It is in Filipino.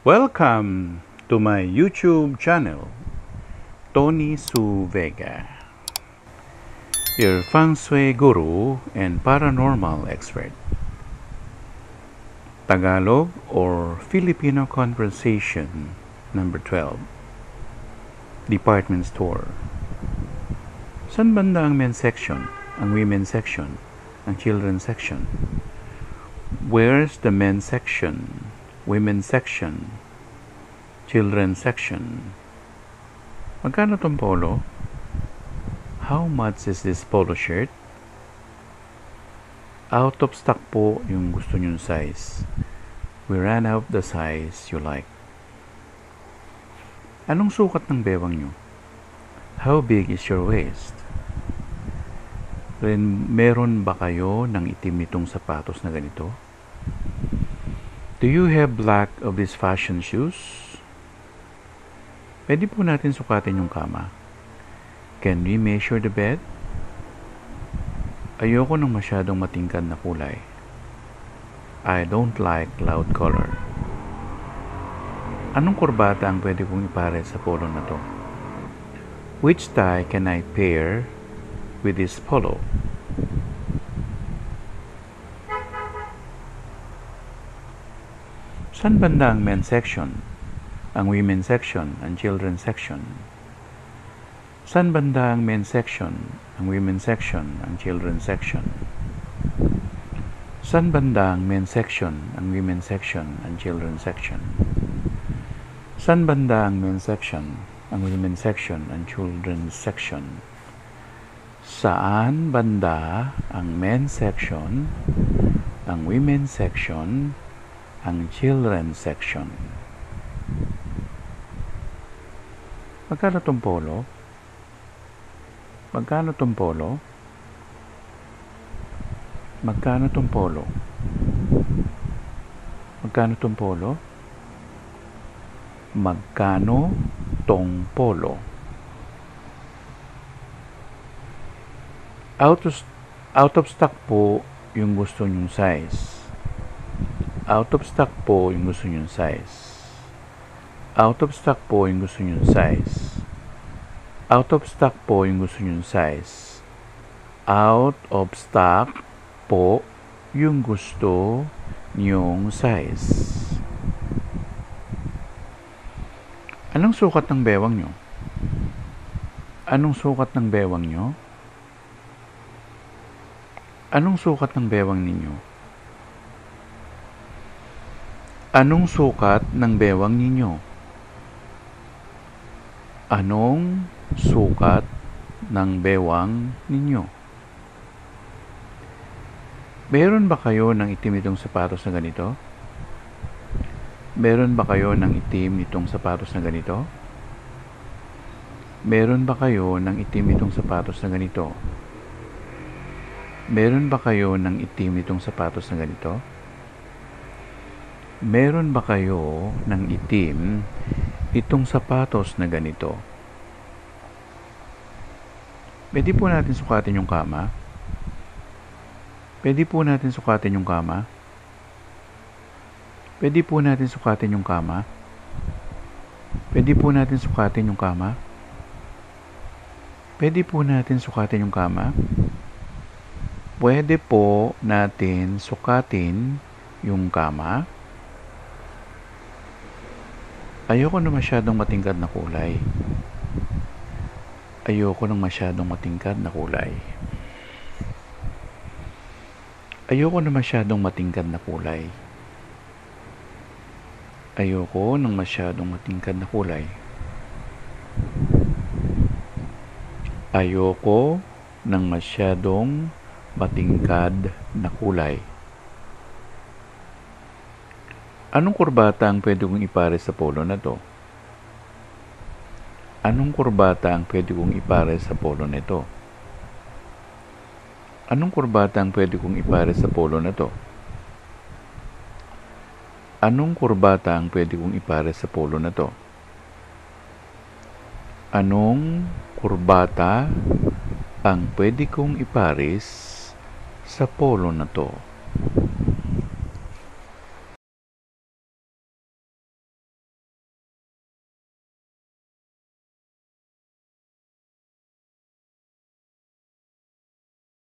Welcome to my YouTube channel, Tony Su Vega, your feng shui guru and paranormal expert. Tagalog or Filipino conversation number 12. Department store. San banda ang men's section, ang women's section, ang children's section? Where's the men's section, women's section, children's section? Magkano tong polo? How much is this polo shirt? Out of stock po yung gusto nyong size. We ran out the size you like. Anong sukat ng bewang nyo? How big is your waist? Meron ba kayo ng itim nitong sapatos na ganito? Do you have black of these fashion shoes? Pwede po natin sukatin yung kama. Can we measure the bed? Ayoko ng masyadong matingkad na kulay. I don't like loud color. Anong kurbata ang pwede kong ipare sa polo na to? Which tie can I pair with this polo? San banda ang men's section, ang women's section, ang children's section? San banda ang men's section, ang women's section, ang children's section? San banda ang men's section, ang women's section, ang children's section? San banda ang men's section, ang women's section, ang children's section? Saan banda ang men's section, ang women's section, ang children's section? Magkano tong polo? Magkano tong polo? Magkano tong polo? Magkano tong polo? Magkano tong polo? Out of stock po yung gusto nyong size. Out of stock po yung gusto nyong size. Out of stock po yung gusto nyong size. Out of stock po yung gusto nyong size. Out of stock po yung gusto nyong size. Anong sukat ng bewang nyo? Anong sukat ng bewang nyo? Anong sukat ng bewang ninyo? Anong sukat ng bewang ninyo? Anong sukat ng bewang ninyo? Meron ba kayo ng itim itong sapatos na ganito? Meron ba kayo ng itim itong sapatos na ganito? Meron ba kayo ng itim itong sapatos na ganito? Meron ba kayo ng itim itong sapatos na ganito? Meron ba kayo ng itim itong sapatos na ganito? Pwede po natin sukatin yung kama? Pwede po natin sukatin yung kama? Pwede po natin sukatin yung kama? Pwede po natin sukatin yung kama? Pwede po natin sukatin yung kama? Pwede po natin sukatin yung kama? Ayoko na masyadong matingkad na kulay. Ayoko ng masyadong matingkad na kulay. Ayoko na masyadong matingkad na kulay. Ayoko ng masyadong matingkad na kulay. Ayoko ng masyadong matingkad na kulay. Anong kurbata ang pwede kong ipare sa polo na to? Anong kurbata ang pwede kong ipare sa polo na ito? Anong kurbata ang pwede kong ipare sa polo na to? Anong kurbata ang pwede kong ipare sa polo na to? Anong kurbata ang pwede kong ipares sa polo na to?